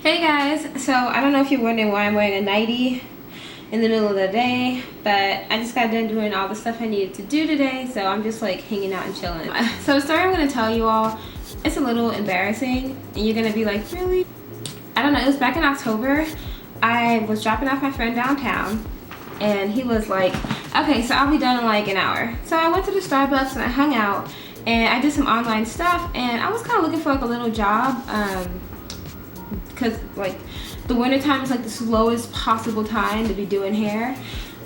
Hey guys, so I don't know if you're wondering why I'm wearing a nightie in the middle of the day, but I just got done doing all the stuff I needed to do today, so I'm just like hanging out and chilling. So the story I'm going to tell you all, it's a little embarrassing, and you're going to be like, really? I don't know, it was back in October. I was dropping off my friend downtown, and he was like, okay, so I'll be done in like an hour. So I went to the Starbucks and I hung out, and I did some online stuff, and I was kind of looking for like a little job, because like the winter time is like the slowest possible time to be doing hair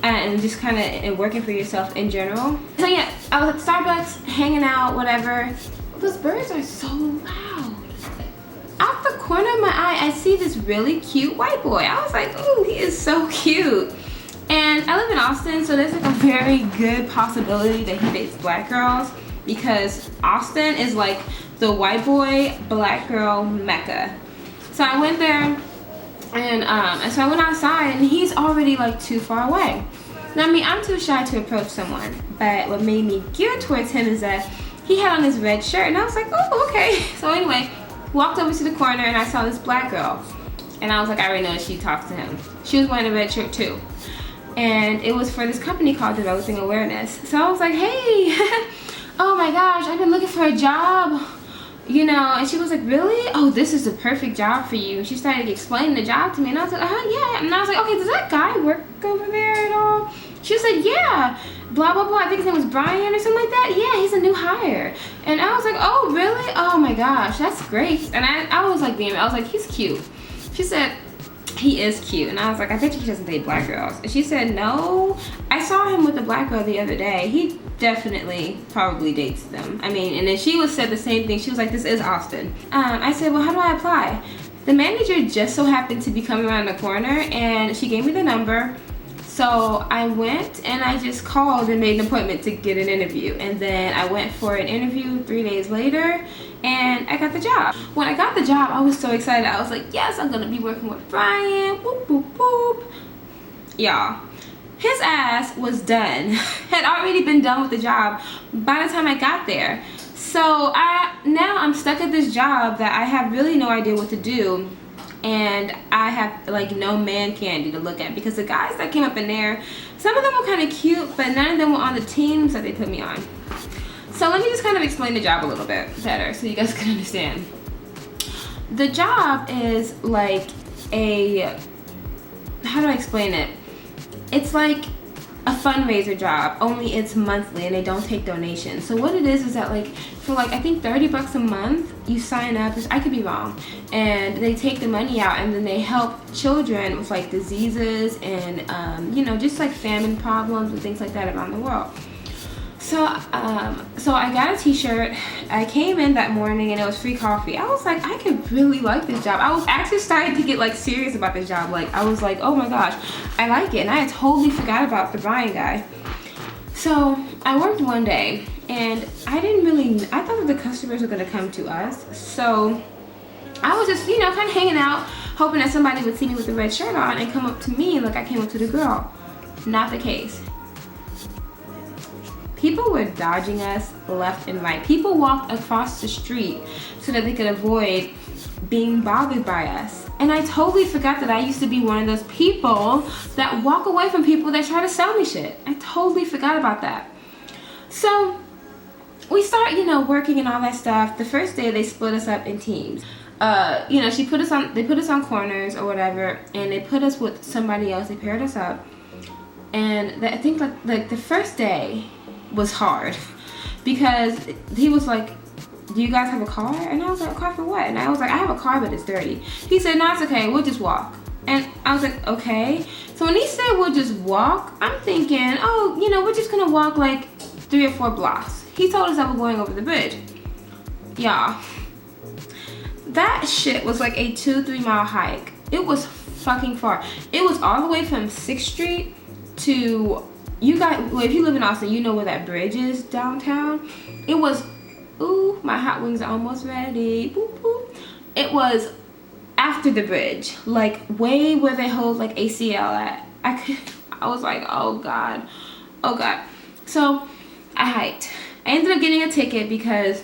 and just kind of working for yourself in general. So yeah, I was at Starbucks hanging out, whatever. Those birds are so loud. Out the corner of my eye, I see this really cute white boy. I was like, ooh, he is so cute. And I live in Austin, so there's like a very good possibility that he dates black girls, because Austin is like the white boy black girl mecca. So I went there, and so I went outside, and he's already like too far away. Now, I mean, I'm too shy to approach someone, but what made me gear towards him is that he had on his red shirt, and I was like, oh, okay. So anyway, walked over to the corner, and I saw this black girl, and I was like, I already know she talks to him. She was wearing a red shirt too, and it was for this company called Developing Awareness. So I was like, hey, oh my gosh, I've been looking for a job. You know, and she was like, really? Oh, this is the perfect job for you. And she started explaining the job to me, and I was like, yeah. And I was like, okay, does that guy work over there at all? She said, yeah, blah, blah, blah. I think his name was Brian or something like that. Yeah, he's a new hire. And I was like, oh, really? Oh my gosh, that's great. And I was like, I was like, he's cute. She said, he is cute. And I was like, I bet you he doesn't date black girls. And she said, no, I saw him with a black girl the other day. He definitely probably dates them. I mean, and then she said the same thing. She was like, this is Austin. I said, well, how do I apply? The manager just so happened to be coming around the corner, and she gave me the number. So I went and I just called and made an appointment to get an interview. And then I went for an interview 3 days later, and I got the job. When I got the job, I was so excited. I was like, yes, I'm gonna be working with Brian, whoop, whoop, whoop. Y'all, his ass was done. Had already been done with the job by the time I got there. So now I'm stuck at this job that I have really no idea what to do. And I have like no man candy to look at, because the guys that came up in there, some of them were kind of cute, but none of them were on the teams that they put me on. So let me just kind of explain the job a little bit better so you guys can understand. The job is like how do I explain it? It's like a fundraiser job, only it's monthly and they don't take donations. So what it is that like for like I think 30 bucks a month you sign up, I could be wrong, and they take the money out and then they help children with like diseases and you know, just like famine problems and things like that around the world. So I got a t-shirt. I came in that morning and it was free coffee. I was like, I could really like this job. I was actually starting to get like serious about this job. Like I was like, oh my gosh, I like it. And I had totally forgot about the Brian guy. So I worked one day and I thought that the customers were gonna come to us. So I was just, you know, kind of hanging out, hoping that somebody would see me with the red shirt on and come up to me like I came up to the girl. Not the case. People were dodging us left and right. People walked across the street so that they could avoid being bothered by us. And I totally forgot that I used to be one of those people that walk away from people that try to sell me shit. I totally forgot about that. So we start, you know, working and all that stuff. The first day they split us up in teams. You know, they put us on corners or whatever, and they put us with somebody else. They paired us up. And I think like the first day was hard, because he was like, do you guys have a car? And I was like, a car for what? And I was like, I have a car, but it's dirty. He said, no, it's okay, we'll just walk. And I was like, okay. So when he said we'll just walk, I'm thinking, oh, you know, we're just gonna walk like 3 or 4 blocks. He told us that we're going over the bridge. Y'all, that shit was like a 2-3 mile hike. It was fucking far. It was all the way from 6th Street to, well, if you live in Austin, you know where that bridge is downtown. It was, ooh, my hot wings are almost ready. Boop, boop. It was after the bridge, like way where they hold like ACL at. I was like, oh God, oh God. So I hiked. I ended up getting a ticket because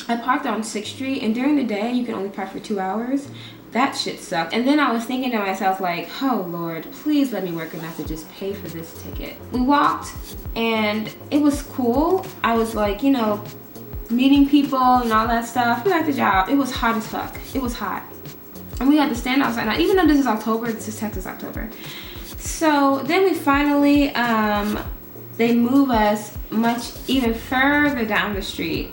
I parked on 6th Street, and during the day you can only park for 2 hours. that shit sucked. And then I was thinking to myself like, oh Lord, please let me work enough to just pay for this ticket. We walked and it was cool. I was like, you know, meeting people and all that stuff. We got the job. It was hot as fuck. It was hot. And we had to stand outside. Now, even though this is October, this is Texas October. So then we finally, they move us much even further down the street.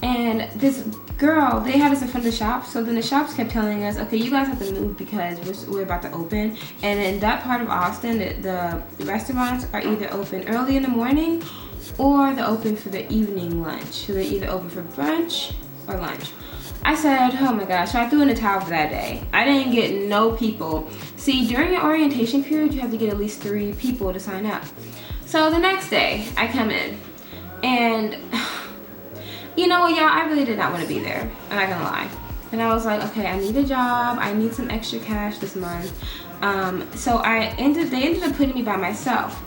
And this girl, they had us in front of the shop. So then the shops kept telling us, okay, you guys have to move because we're about to open. And in that part of Austin, the restaurants are either open early in the morning or they're open for the evening lunch. So they're either open for brunch or lunch. I said, oh my gosh, so I threw in the towel for that day. I didn't get no people. See, during your orientation period, you have to get at least 3 people to sign up. So the next day, I come in, and you know what, y'all, I really did not want to be there. I'm not gonna lie. And I was like, okay, I need a job. I need some extra cash this month. So they ended up putting me by myself.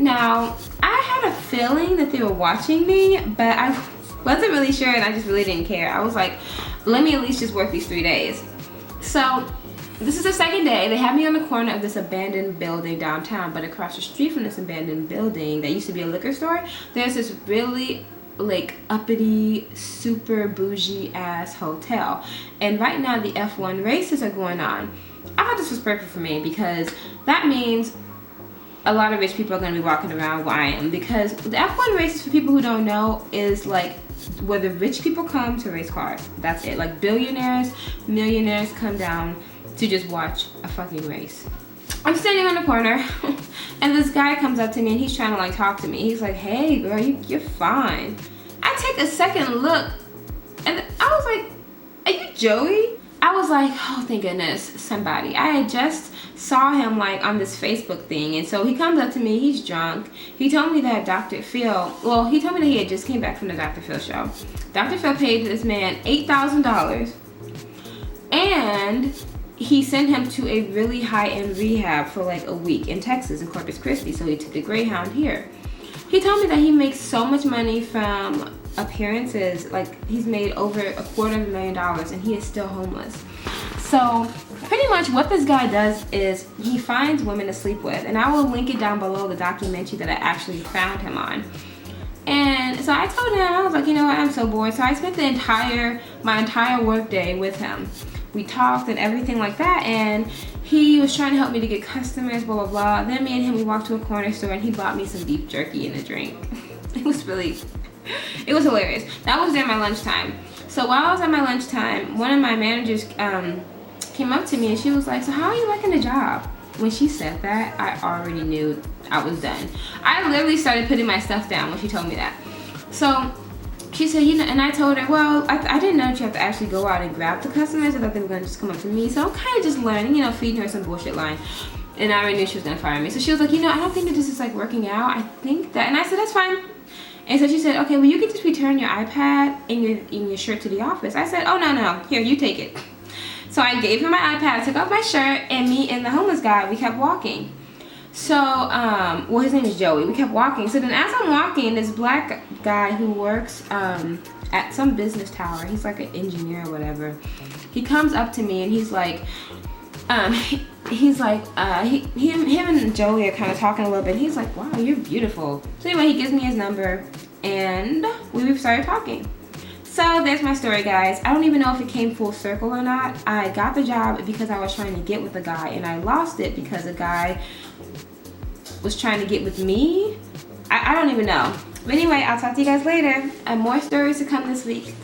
Now, I had a feeling that they were watching me, but I wasn't really sure, and I just really didn't care. I was like, let me at least just work these 3 days. So this is the second day. They had me on the corner of this abandoned building downtown, but across the street from this abandoned building that used to be a liquor store, there's this really like uppity, super bougie ass hotel. And right now the F1 races are going on. I thought this was perfect for me because that means a lot of rich people are going to be walking around where I am, because the F1 races, for people who don't know, is like where the rich people come to race cars. That's it. Like billionaires, millionaires come down to just watch a fucking race. I'm standing on the corner and this guy comes up to me and he's trying to like talk to me. He's like, hey girl, you're fine. I take a second look and I was like, are you Joey? I was like, oh thank goodness, somebody. I had just saw him like on this Facebook thing, and so he comes up to me, he's drunk. He told me that Dr. Phil, well, he told me that he had just came back from the Dr. Phil show. Dr. Phil paid this man $8,000 and he sent him to a really high-end rehab for like a week in Texas, in Corpus Christi, so he took the Greyhound here. He told me that he makes so much money from appearances, like he's made over $250,000 and he is still homeless. So pretty much what this guy does is he finds women to sleep with, and I will link it down below, the documentary that I actually found him on. And so I told him, I was like, you know what, I'm so bored. So I spent my entire work day with him. We talked and everything like that, and he was trying to help me to get customers, blah, blah, blah. Then me and him, we walked to a corner store and he bought me some beef jerky and a drink. It was hilarious. That was during my lunchtime. So while I was at my lunchtime, one of my managers came up to me and she was like, so how are you liking the job? When she said that, I already knew I was done. I literally started putting my stuff down when she told me that. So she said, you know, and I told her, well, I didn't know that you have to actually go out and grab the customers. I thought they were going to just come up to me. So I'm kind of just learning, you know, feeding her some bullshit line. And I already knew she was going to fire me. So she was like, you know, I don't think that this is like working out. I think that, and I said, that's fine. And so she said, okay, well, you can just return your iPad and your shirt to the office. I said, oh, no, here, you take it. So I gave him my iPad, took off my shirt, and me and the homeless guy, we kept walking. So, well, his name is Joey. We kept walking. So then as I'm walking, this black guy who works at some business tower, he's like an engineer or whatever, he comes up to me and he's like, him and Joey are kind of talking a little bit. He's like, wow, you're beautiful. So anyway, he gives me his number and we started talking. So there's my story, guys. I don't even know if it came full circle or not. I got the job because I was trying to get with a guy, and I lost it because a guy was trying to get with me. I don't even know. But anyway, I'll talk to you guys later. And more stories to come this week.